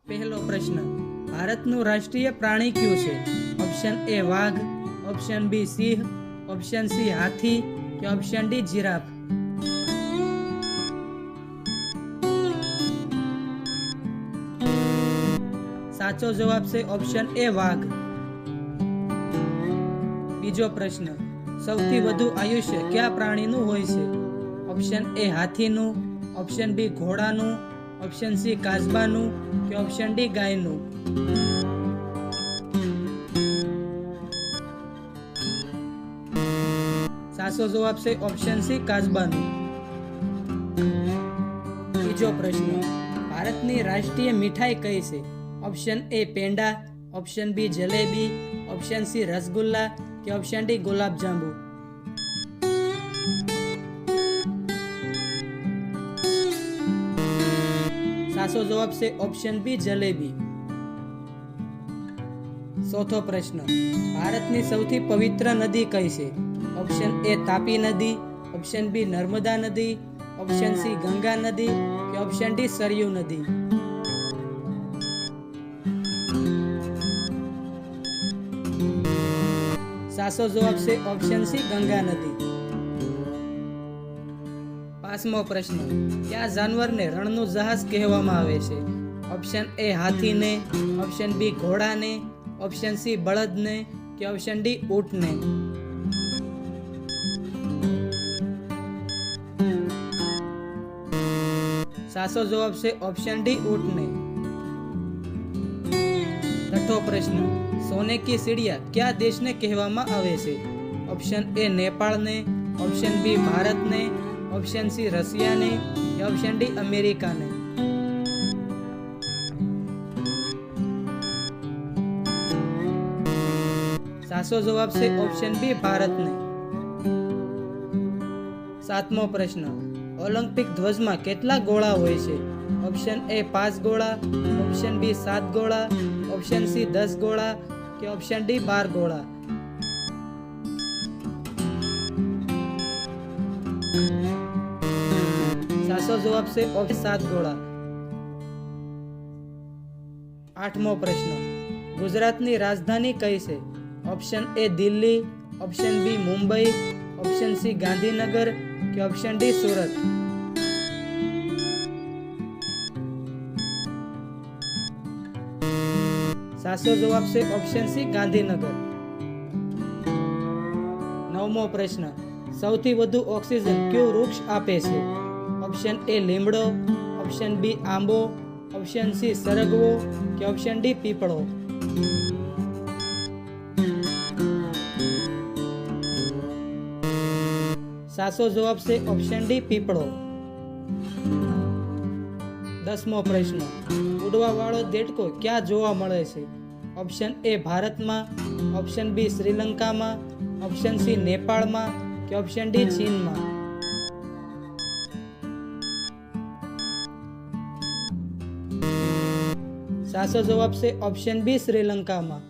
પહેલો પ્રશ્ન, ભારતનું રાષ્ટ્રીય પ્રાણી કયું છે? ઓપ્શન એ વાઘ, ઓપ્શન બી સિંહ, ઓપ્શન સી હાથી કે ઓપ્શન ડી જીરાફ? સાચો જવાબ છે ઓપ્શન એ વાઘ. બીજો પ્રશ્ન, સૌથી વધુ આયુષ્ય કયા પ્રાણીનું હોય છે? ઓપ્શન એ હાથીનું, ઓપ્શન બી ઘોડાનું, ઓપ્શન સી કાચબાનું કે ઓપ્શન ડી ગાયનું? સાચો જવાબ છે ઓપ્શન સી કાચબાનું. ત્રીજો પ્રશ્ન, ભારતની રાષ્ટ્રીય મીઠાઈ કઈ છે? Option A peda, option B jalebi, option C rasgulla કે ઓપ્શન ડી ગુલાબજાંબુ? સાચો જવાબ છે ઓપ્શન બી જલેબી. ચોથો પ્રશ્ન, ભારતની સૌથી પવિત્ર નદી કઈ છે? ઓપ્શન એ તાપી નદી, ઓપ્શન બી નર્મદા નદી, ઓપ્શન સી ગંગા નદી કે ઓપ્શન ડી સરયુ નદી? સાચો જવાબ છે ઓપ્શન સી ગંગા નદી. પાંચમો પ્રશ્ન, કયા જાનવરને રણનું જહાજ કહેવામાં આવે છે? ઓપ્શન એ હાથીને, ઓપ્શન બી ઘોડાને, ઓપ્શન સી બળદને કે ઓપ્શન ડી ઊંટને? સાચો જવાબ છે ઓપ્શન ડી ઊંટને. છઠ્ઠો પ્રશ્ન, સોને કી ચિડિયા કયા દેશને કહેવામાં આવે છે? ઓપ્શન એ નેપાળને, ઓપ્શન બી ભારતને, ઓપ્શન સી રશિયાને કે ઓપ્શન ડી અમેરિકાને? સાચો જવાબ છે ઓપ્શન બી ભારતને. સાતમો પ્રશ્ન, ઓલિમ્પિક ધ્વજમાં કેટલા ગોળા હોય છે? ઓપ્શન એ 5 ગોળા, ઓપ્શન બી 7 ગોળા, ઓપ્શન સી 10 ગોળા કે ઓપ્શન ડી 12 ગોળા? સાચો જવાબ છે ઓપ્શન 7 ગોળા. આઠમો પ્રશ્ન, ગુજરાતની રાજધાની કઈ છે? Option A Delhi, option B Mumbai, option C Gandhinagar કે ઓપ્શન ડી સુરત? સાચો જવાબ છે ઓપ્શન સી ગાંધીનગર. નવમો પ્રશ્ન, સૌથી વધુ ઓક્સિજન કયું વૃક્ષ આપે છે? ઓપ્શન એ લીમડો, ઓપ્શન બી આંબો, ઓપ્શન સી સરગવો કે ઓપ્શન ડી પીપળો? સાચો જવાબ છે ઓપ્શન ડી પીપળો. દસમો પ્રશ્ન, ઉડવા વાળો દેડકો ક્યાં જોવા મળે છે? ઓપ્શન એ ભારતમાં, ઓપ્શન બી શ્રીલંકામાં, ઓપ્શન સી નેપાળમાં કે ઓપ્શન ડી ચીનમાં? સાચો જવાબ છે ઓપ્શન બી શ્રીલંકામાં.